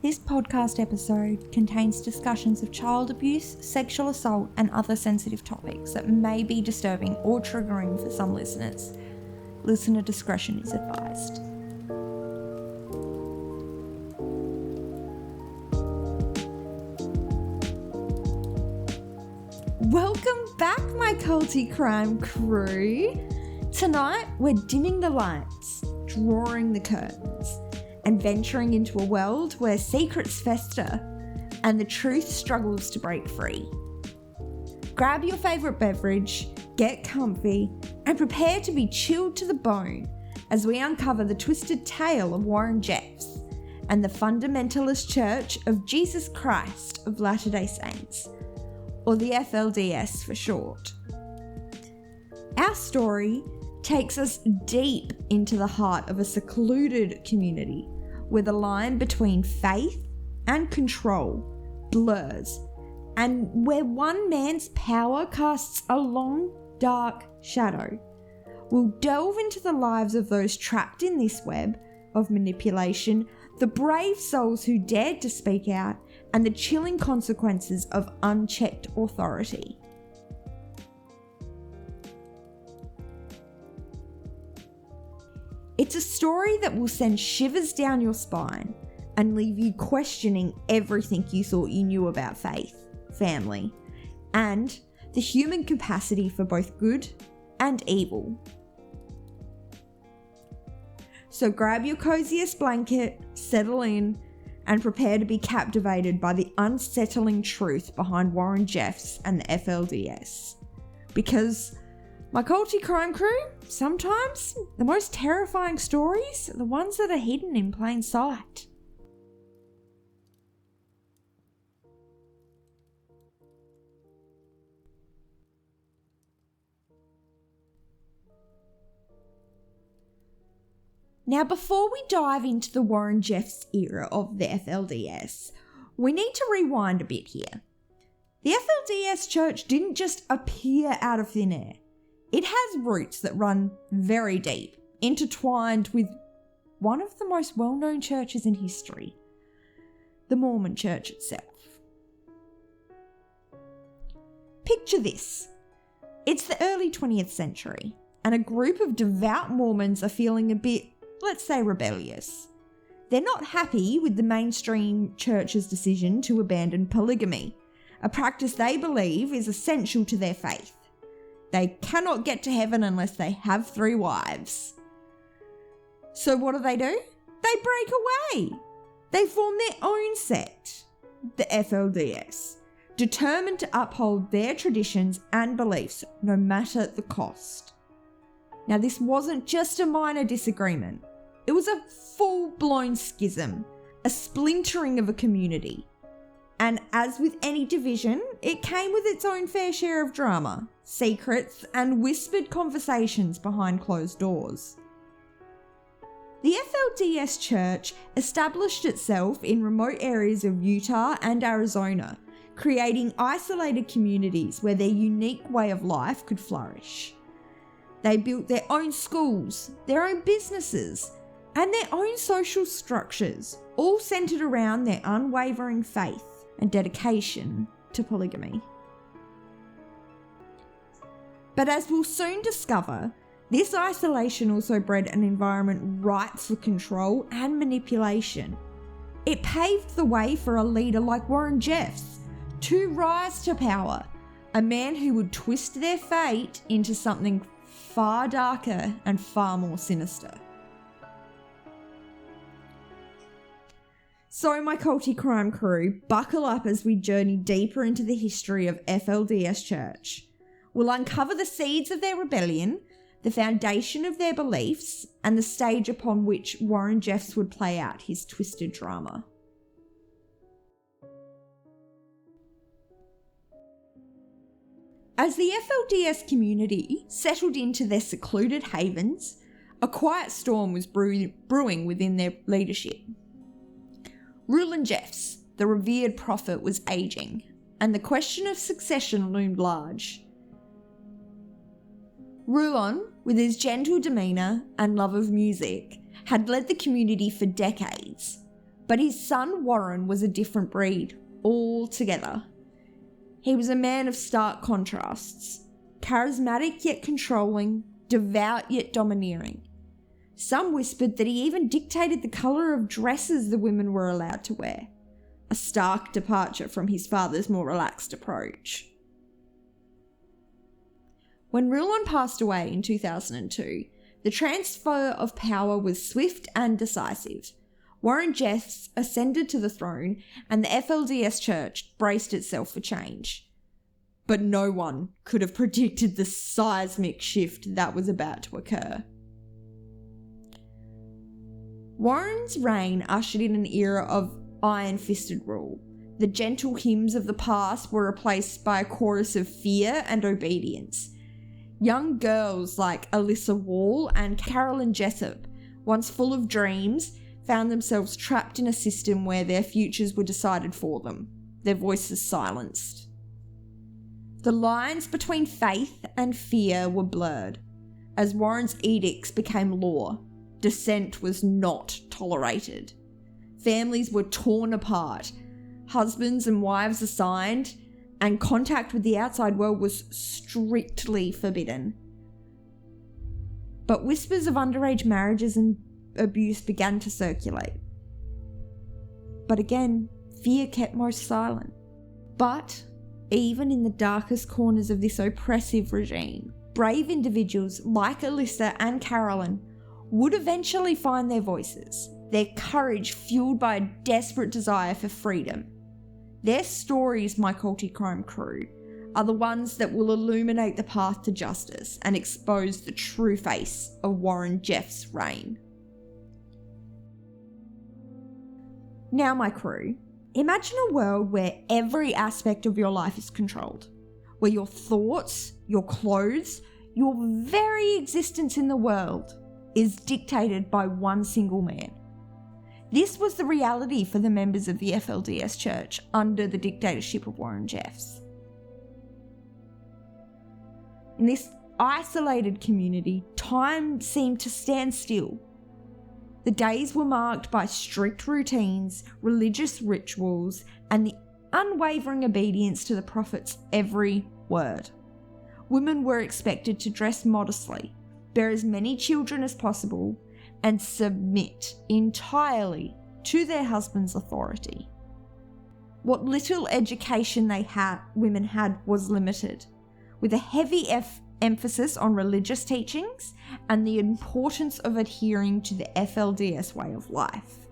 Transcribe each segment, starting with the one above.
This podcast episode contains discussions of child abuse, sexual assault, and other sensitive topics that may be disturbing or triggering for some listeners. Listener discretion is advised. Welcome back, my culty crime crew. Tonight, we're dimming the lights, drawing the curtains, and venturing into a world where secrets fester and the truth struggles to break free. Grab your favourite beverage, get comfy, and prepare to be chilled to the bone as we uncover the twisted tale of Warren Jeffs and the Fundamentalist Church of Jesus Christ of Latter-day Saints, or the FLDS for short. Our story takes us deep into the heart of a secluded community where the line between faith and control blurs, and where one man's power casts a long, dark shadow. We'll delve into the lives of those trapped in this web of manipulation, the brave souls who dared to speak out, and the chilling consequences of unchecked authority. It's a story that will send shivers down your spine and leave you questioning everything you thought you knew about faith, family, and the human capacity for both good and evil. So grab your coziest blanket, settle in, and prepare to be captivated by the unsettling truth behind Warren Jeffs and the FLDS. Because, my culty crime crew, sometimes the most terrifying stories are the ones that are hidden in plain sight. Now, before we dive into the Warren Jeffs era of the FLDS, we need to rewind a bit here. The FLDS church didn't just appear out of thin air. It has roots that run very deep, intertwined with one of the most well-known churches in history, the Mormon Church itself. Picture this. It's the early 20th century, and a group of devout Mormons are feeling a bit, let's say, rebellious. They're not happy with the mainstream church's decision to abandon polygamy, a practice they believe is essential to their faith. They cannot get to heaven unless they have 3 wives. So what do? They break away. They form their own sect, the FLDS, determined to uphold their traditions and beliefs no matter the cost. Now, this wasn't just a minor disagreement. It was a full-blown schism, a splintering of a community. And as with any division, it came with its own fair share of drama, secrets, and whispered conversations behind closed doors. The FLDS Church established itself in remote areas of Utah and Arizona, creating isolated communities where their unique way of life could flourish. They built their own schools, their own businesses, and their own social structures, all centered around their unwavering faith and dedication to polygamy. But as we'll soon discover, this isolation also bred an environment ripe for control and manipulation. It paved the way for a leader like Warren Jeffs to rise to power, a man who would twist their fate into something far darker and far more sinister. So, my culty crime crew, buckle up as we journey deeper into the history of FLDS Church. We'll uncover the seeds of their rebellion, the foundation of their beliefs, and the stage upon which Warren Jeffs would play out his twisted drama. As the FLDS community settled into their secluded havens, a quiet storm was brewing within their leadership. Rulon Jeffs, the revered prophet, was aging, and the question of succession loomed large. Rulon, with his gentle demeanour and love of music, had led the community for decades, But his son Warren was a different breed altogether. He was a man of stark contrasts, charismatic yet controlling, devout yet domineering. Some whispered that he even dictated the colour of dresses the women were allowed to wear, a stark departure from his father's more relaxed approach. When Rulon passed away in 2002, the transfer of power was swift and decisive. Warren Jeffs ascended to the throne and the FLDS Church braced itself for change. But no one could have predicted the seismic shift that was about to occur. Warren's reign ushered in an era of iron-fisted rule. The gentle hymns of the past were replaced by a chorus of fear and obedience. Young girls like Alyssa Wall and Carolyn Jessup, once full of dreams, found themselves trapped in a system where their futures were decided for them, their voices silenced. The lines between faith and fear were blurred. As Warren's edicts became law, dissent was not tolerated. Families were torn apart, husbands and wives assigned, and contact with the outside world was strictly forbidden. But whispers of underage marriages and abuse began to circulate. But again, fear kept most silent. But even in the darkest corners of this oppressive regime, brave individuals like Alyssa and Carolyn would eventually find their voices, their courage fueled by a desperate desire for freedom. Their stories, my culty crime crew, are the ones that will illuminate the path to justice and expose the true face of Warren Jeffs' reign. Now, my crew, imagine a world where every aspect of your life is controlled, where your thoughts, your clothes, your very existence in the world is dictated by one single man. This was the reality for the members of the FLDS Church under the dictatorship of Warren Jeffs. In this isolated community, time seemed to stand still. The days were marked by strict routines, religious rituals, and the unwavering obedience to the prophet's every word. Women were expected to dress modestly, bear as many children as possible, and submit entirely to their husband's authority. What little education women had was limited, with a heavy emphasis on religious teachings and the importance of adhering to the FLDS way of life.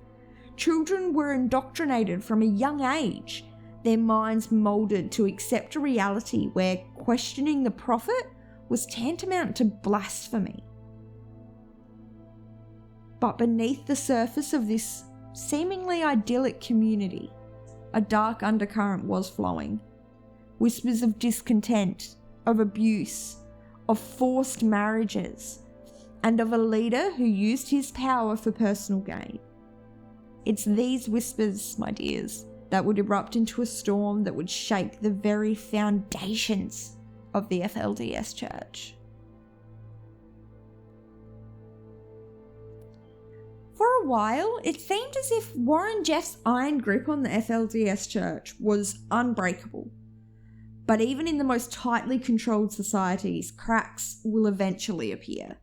Children were indoctrinated from a young age, their minds moulded to accept a reality where questioning the prophet was tantamount to blasphemy. But beneath the surface of this seemingly idyllic community, a dark undercurrent was flowing. Whispers of discontent, of abuse, of forced marriages, and of a leader who used his power for personal gain. It's these whispers, my dears, that would erupt into a storm that would shake the very foundations of the FLDS Church. For a while, it seemed as if Warren Jeffs' iron grip on the FLDS Church was unbreakable. But even in the most tightly controlled societies, cracks will eventually appear.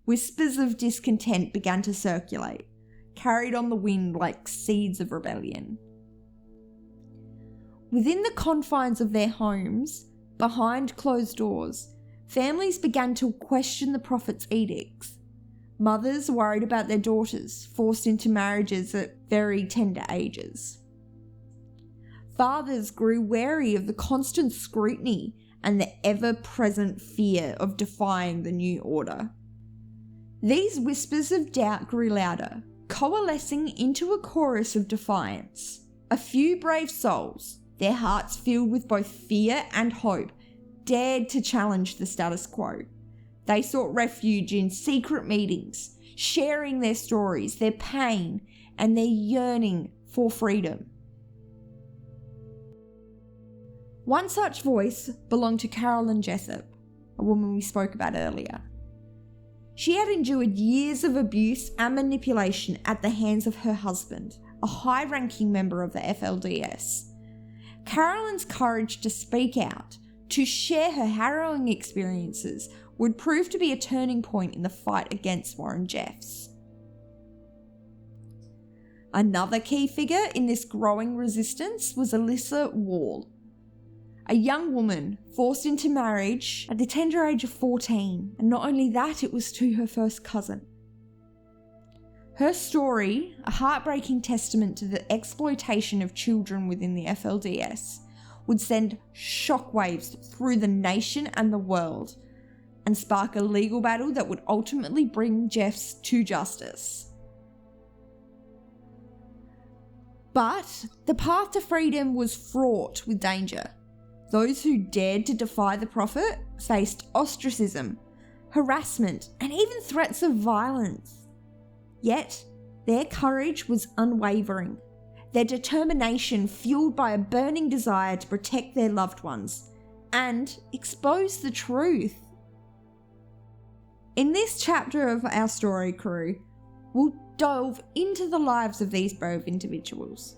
Whispers of discontent began to circulate, carried on the wind like seeds of rebellion. Within the confines of their homes, behind closed doors, families began to question the prophet's edicts. Mothers worried about their daughters, forced into marriages at very tender ages. Fathers grew wary of the constant scrutiny and the ever-present fear of defying the new order. These whispers of doubt grew louder, coalescing into a chorus of defiance. A few brave souls, their hearts filled with both fear and hope, dared to challenge the status quo. They sought refuge in secret meetings, sharing their stories, their pain, and their yearning for freedom. One such voice belonged to Carolyn Jessup, a woman we spoke about earlier. She had endured years of abuse and manipulation at the hands of her husband, a high-ranking member of the FLDS. Carolyn's courage to speak out, to share her harrowing experiences, would prove to be a turning point in the fight against Warren Jeffs. Another key figure in this growing resistance was Alyssa Wall, a young woman forced into marriage at the tender age of 14, and not only that, it was to her first cousin. Her story, a heartbreaking testament to the exploitation of children within the FLDS, would send shockwaves through the nation and the world, and spark a legal battle that would ultimately bring Jeffs to justice. But the path to freedom was fraught with danger. Those who dared to defy the prophet faced ostracism, harassment, and even threats of violence. Yet, their courage was unwavering, their determination fueled by a burning desire to protect their loved ones and expose the truth. In this chapter of our story crew, we'll delve into the lives of these brave individuals.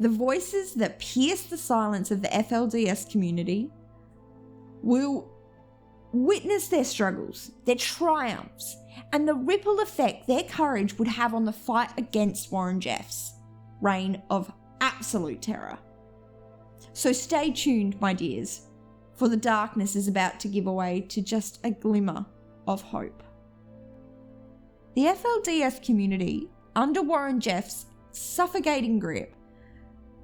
The voices that pierce the silence of the FLDS community. Will witness their struggles, their triumphs, and the ripple effect their courage would have on the fight against Warren Jeffs' reign of absolute terror. So stay tuned, my dears, for the darkness is about to give way to just a glimmer of hope. The FLDS community, under Warren Jeffs' suffocating grip,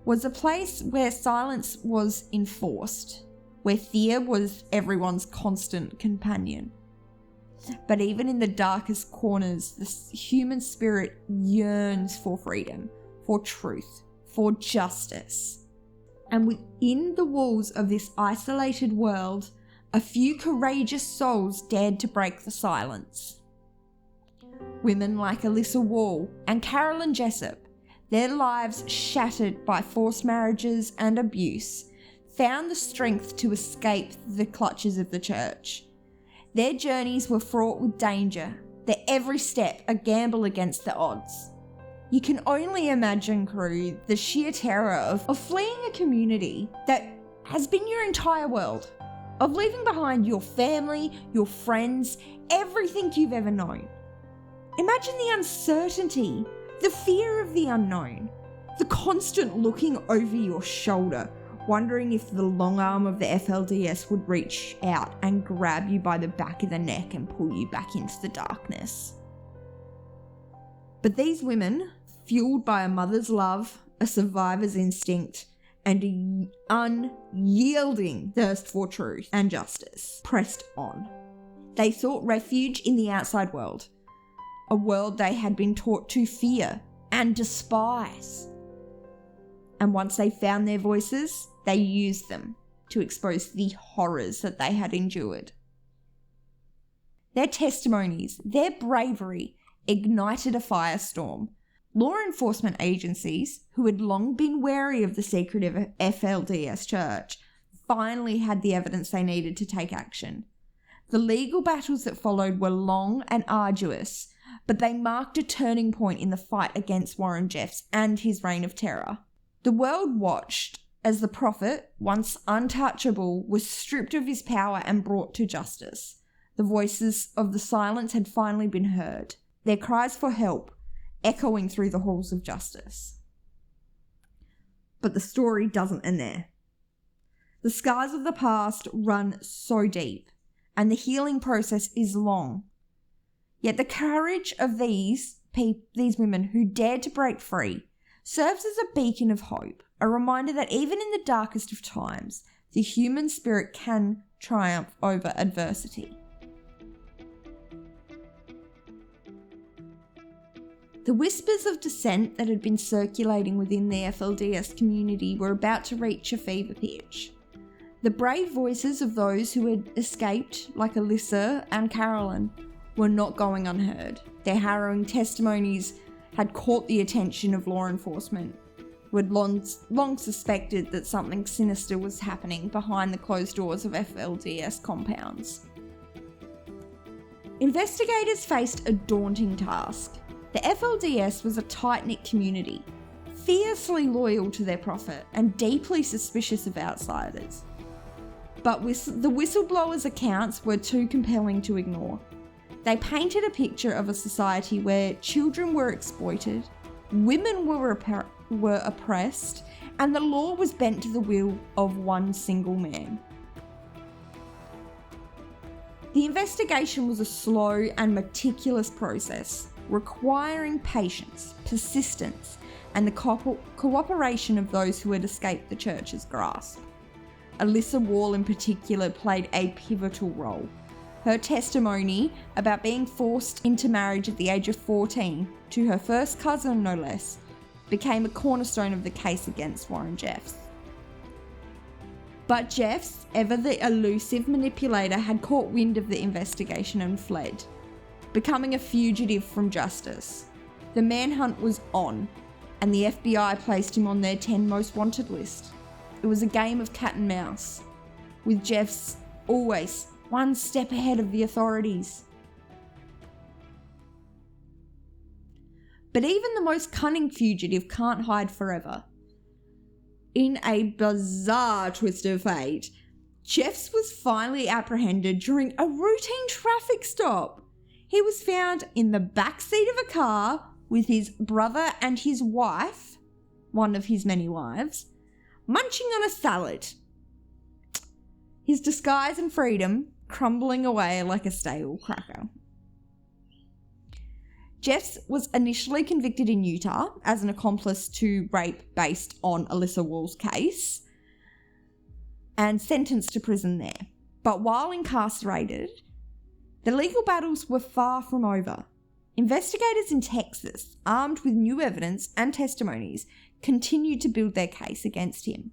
was a place where silence was enforced, where fear was everyone's constant companion. But even in the darkest corners, the human spirit yearns for freedom, for truth, for justice. And within the walls of this isolated world, a few courageous souls dared to break the silence. Women like Alyssa Wall and Carolyn Jessup, their lives shattered by forced marriages and abuse, found the strength to escape the clutches of the church. Their journeys were fraught with danger, their every step a gamble against the odds. You can only imagine, crew, the sheer terror of fleeing a community that has been your entire world, of leaving behind your family, your friends, everything you've ever known. Imagine the uncertainty, the fear of the unknown, the constant looking over your shoulder, wondering if the long arm of the FLDS would reach out and grab you by the back of the neck and pull you back into the darkness. But these women, fueled by a mother's love, a survivor's instinct, and an unyielding thirst for truth and justice, pressed on. They sought refuge in the outside world, a world they had been taught to fear and despise. And once they found their voices, they used them to expose the horrors that they had endured. Their testimonies, their bravery, ignited a firestorm. Law enforcement agencies, who had long been wary of the secretive FLDS church, finally had the evidence they needed to take action. The legal battles that followed were long and arduous, but they marked a turning point in the fight against Warren Jeffs and his reign of terror. The world watched as the prophet, once untouchable, was stripped of his power and brought to justice. The voices of the silence had finally been heard, their cries for help echoing through the halls of justice. But the story doesn't end there. The scars of the past run so deep, and the healing process is long. Yet the courage of these women who dared to break free serves as a beacon of hope, a reminder that even in the darkest of times, the human spirit can triumph over adversity. The whispers of dissent that had been circulating within the FLDS community were about to reach a fever pitch. The brave voices of those who had escaped, like Alyssa and Carolyn, were not going unheard. Their harrowing testimonies had caught the attention of law enforcement, who had long suspected that something sinister was happening behind the closed doors of FLDS compounds. Investigators faced a daunting task. The FLDS was a tight-knit community, fiercely loyal to their prophet and deeply suspicious of outsiders. But the whistleblower's accounts were too compelling to ignore. They painted a picture of a society where children were exploited, women were oppressed, and the law was bent to the will of one single man. The investigation was a slow and meticulous process, requiring patience, persistence, and the cooperation of those who had escaped the church's grasp. Alyssa Wall in particular played a pivotal role. Her testimony about being forced into marriage at the age of 14 to her first cousin, no less, became a cornerstone of the case against Warren Jeffs. But Jeffs, ever the elusive manipulator, had caught wind of the investigation and fled, becoming a fugitive from justice. The manhunt was on, and the FBI placed him on their 10 most wanted list. It was a game of cat and mouse, with Jeffs always one step ahead of the authorities. But even the most cunning fugitive can't hide forever. In a bizarre twist of fate, Jeffs was finally apprehended during a routine traffic stop. He was found in the backseat of a car with his brother and his wife, one of his many wives, munching on a salad. His disguise and freedom crumbling away like a stale cracker. Jeffs was initially convicted in Utah as an accomplice to rape based on Alyssa Wall's case and sentenced to prison there. But while incarcerated, the legal battles were far from over. Investigators in Texas, armed with new evidence and testimonies, continued to build their case against him.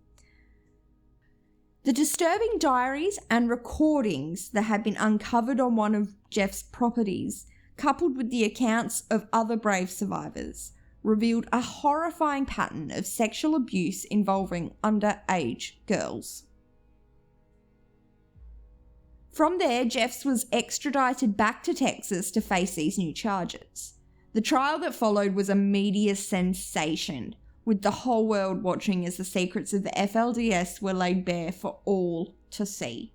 The disturbing diaries and recordings that had been uncovered on one of Jeff's properties, coupled with the accounts of other brave survivors, revealed a horrifying pattern of sexual abuse involving underage girls. From there, Jeffs was extradited back to Texas to face these new charges. The trial that followed was a media sensation, with the whole world watching as the secrets of the FLDS were laid bare for all to see.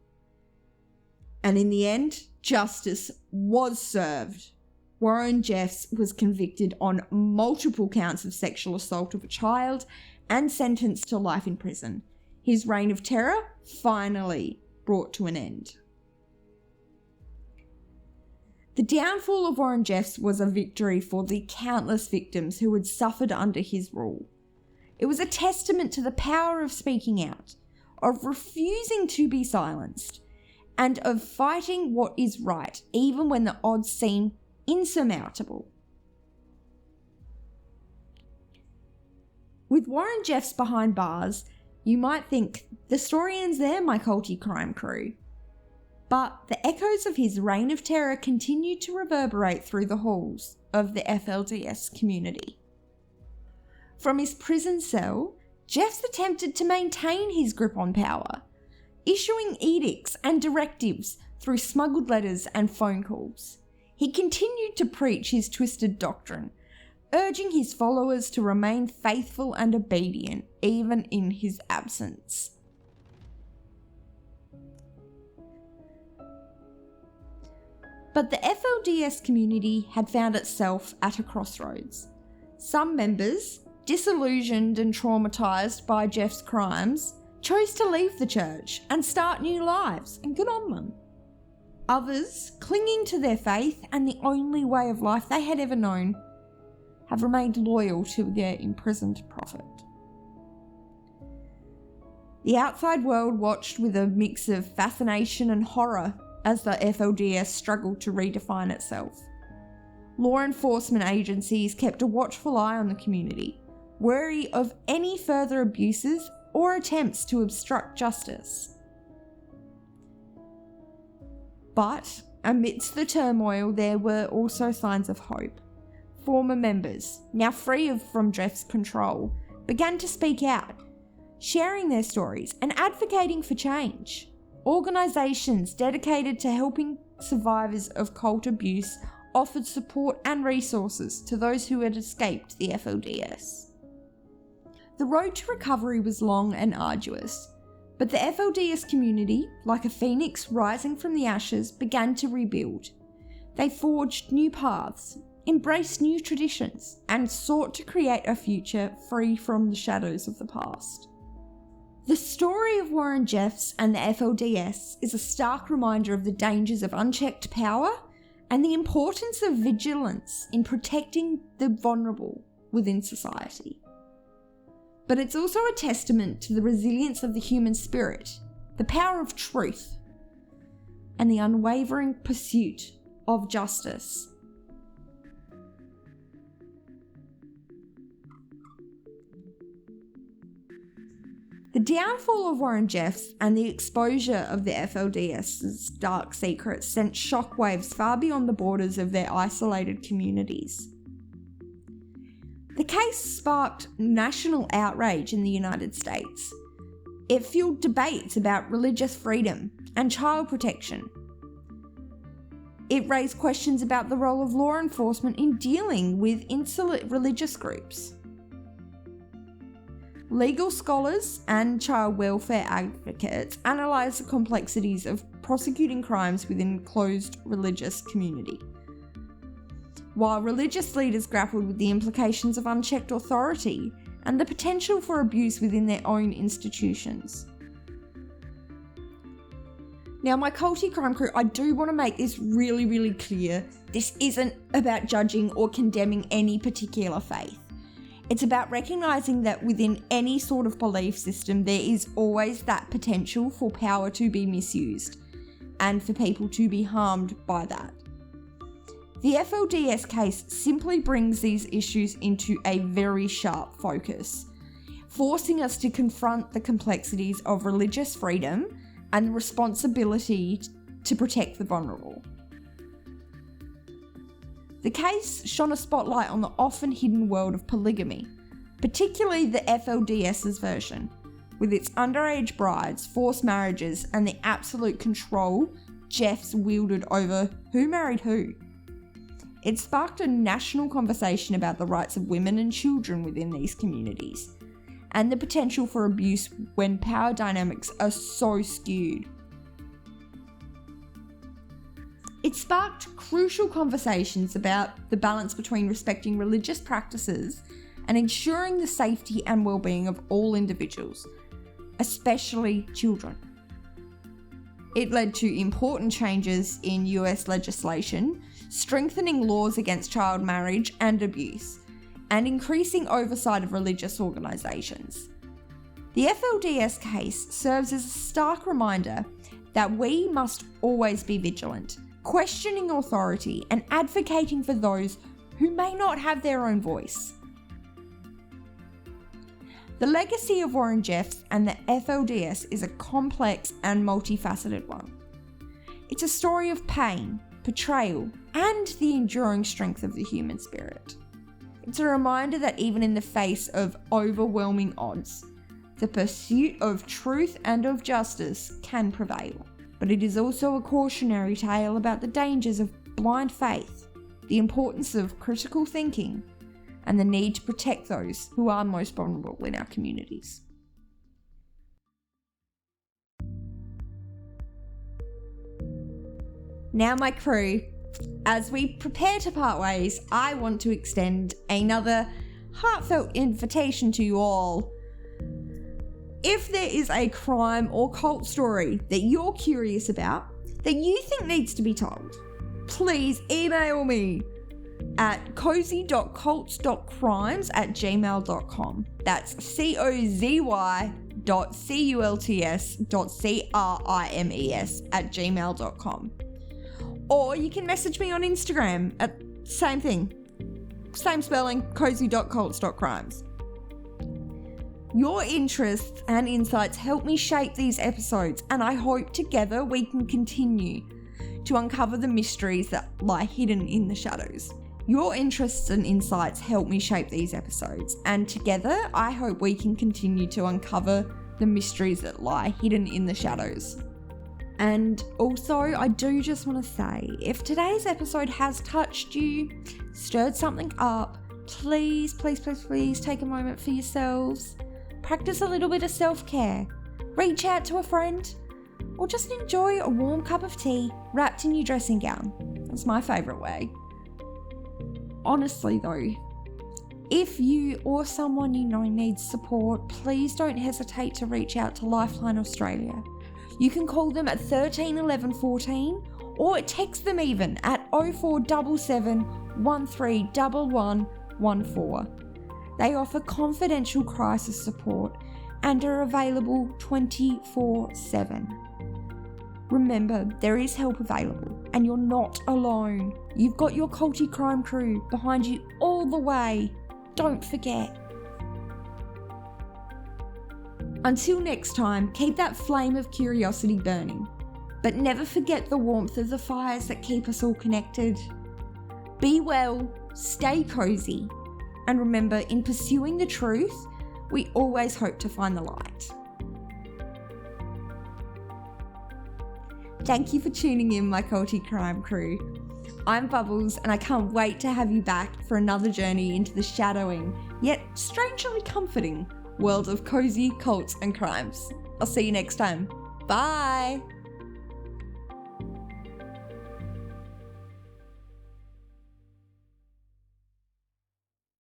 And in the end, justice was served. Warren Jeffs was convicted on multiple counts of sexual assault of a child and sentenced to life in prison. His reign of terror finally brought to an end. The downfall of Warren Jeffs was a victory for the countless victims who had suffered under his rule. It was a testament to the power of speaking out, of refusing to be silenced, and of fighting what is right, even when the odds seem insurmountable. With Warren Jeffs behind bars, you might think, the story ends there, my culty crime crew. But the echoes of his reign of terror continued to reverberate through the halls of the FLDS community. From his prison cell, Jeffs attempted to maintain his grip on power, issuing edicts and directives through smuggled letters and phone calls. He continued to preach his twisted doctrine, urging his followers to remain faithful and obedient even in his absence. But the FLDS community had found itself at a crossroads. Some members, disillusioned and traumatised by Jeff's crimes, chose to leave the church and start new lives, and good on them. Others, clinging to their faith and the only way of life they had ever known, have remained loyal to their imprisoned prophet. The outside world watched with a mix of fascination and horror as the FLDS struggled to redefine itself. Law enforcement agencies kept a watchful eye on the community, wary of any further abuses or attempts to obstruct justice. But amidst the turmoil, there were also signs of hope. Former members, now free from Jeff's control, began to speak out, sharing their stories and advocating for change. Organisations dedicated to helping survivors of cult abuse offered support and resources to those who had escaped the FLDS. The road to recovery was long and arduous, but the FLDS community, like a phoenix rising from the ashes, began to rebuild. They forged new paths, embraced new traditions, and sought to create a future free from the shadows of the past. The story of Warren Jeffs and the FLDS is a stark reminder of the dangers of unchecked power and the importance of vigilance in protecting the vulnerable within society. But it's also a testament to the resilience of the human spirit, the power of truth, and the unwavering pursuit of justice. The downfall of Warren Jeffs and the exposure of the FLDS's dark secrets sent shockwaves far beyond the borders of their isolated communities. The case sparked national outrage in the United States. It fueled debates about religious freedom and child protection. It raised questions about the role of law enforcement in dealing with insolent religious groups. Legal scholars and child welfare advocates analysed the complexities of prosecuting crimes within a closed religious community, while religious leaders grappled with the implications of unchecked authority and the potential for abuse within their own institutions. Now, my culty crime crew, I do want to make this really, really clear. This isn't about judging or condemning any particular faith. It's about recognising that within any sort of belief system, there is always that potential for power to be misused and for people to be harmed by that. The FLDS case simply brings these issues into a very sharp focus, forcing us to confront the complexities of religious freedom and the responsibility to protect the vulnerable. The case shone a spotlight on the often hidden world of polygamy, particularly the FLDS's version, with its underage brides, forced marriages, and the absolute control Jeffs wielded over who married who. It sparked a national conversation about the rights of women and children within these communities, and the potential for abuse when power dynamics are so skewed. It sparked crucial conversations about the balance between respecting religious practices and ensuring the safety and well-being of all individuals, especially children. It led to important changes in US legislation, strengthening laws against child marriage and abuse, and increasing oversight of religious organisations. The FLDS case serves as a stark reminder that we must always be vigilant, questioning authority and advocating for those who may not have their own voice. The legacy of Warren Jeffs and the FLDS is a complex and multifaceted one. It's a story of pain, betrayal, and the enduring strength of the human spirit. It's a reminder that even in the face of overwhelming odds, the pursuit of truth and of justice can prevail. But it is also a cautionary tale about the dangers of blind faith, the importance of critical thinking, and the need to protect those who are most vulnerable in our communities. Now, my crew, as we prepare to part ways, I want to extend another heartfelt invitation to you all. If there is a crime or cult story that you're curious about, that you think needs to be told, please email me at cozy.cults.crimes@gmail.com. That's cozy.cults.crimes@gmail.com. Or you can message me on Instagram at same thing, same spelling, cozy.cults.crimes. Your interests and insights help me shape these episodes, and I hope together we can continue to uncover the mysteries that lie hidden in the shadows. Your interests and insights help me shape these episodes, and together I hope we can continue to uncover the mysteries that lie hidden in the shadows. And also, I do just want to say, if today's episode has touched you, stirred something up, please take a moment for yourselves practice a little bit of self-care, reach out to a friend, or just enjoy a warm cup of tea wrapped in your dressing gown. That's my favourite way. Honestly though, if you or someone you know needs support, please don't hesitate to reach out to Lifeline Australia. You can call them at 13 11 14 or text them even at 0477 13 1114. They offer confidential crisis support and are available 24/7. Remember, there is help available and you're not alone. You've got your culty crime crew behind you all the way. Don't forget. Until next time, keep that flame of curiosity burning, but never forget the warmth of the fires that keep us all connected. Be well, stay cozy, and remember, in pursuing the truth, we always hope to find the light. Thank you for tuning in, my culty crime crew. I'm Bubbles, and I can't wait to have you back for another journey into the shadowing, yet strangely comforting, world of cozy cults and crimes. I'll see you next time. Bye!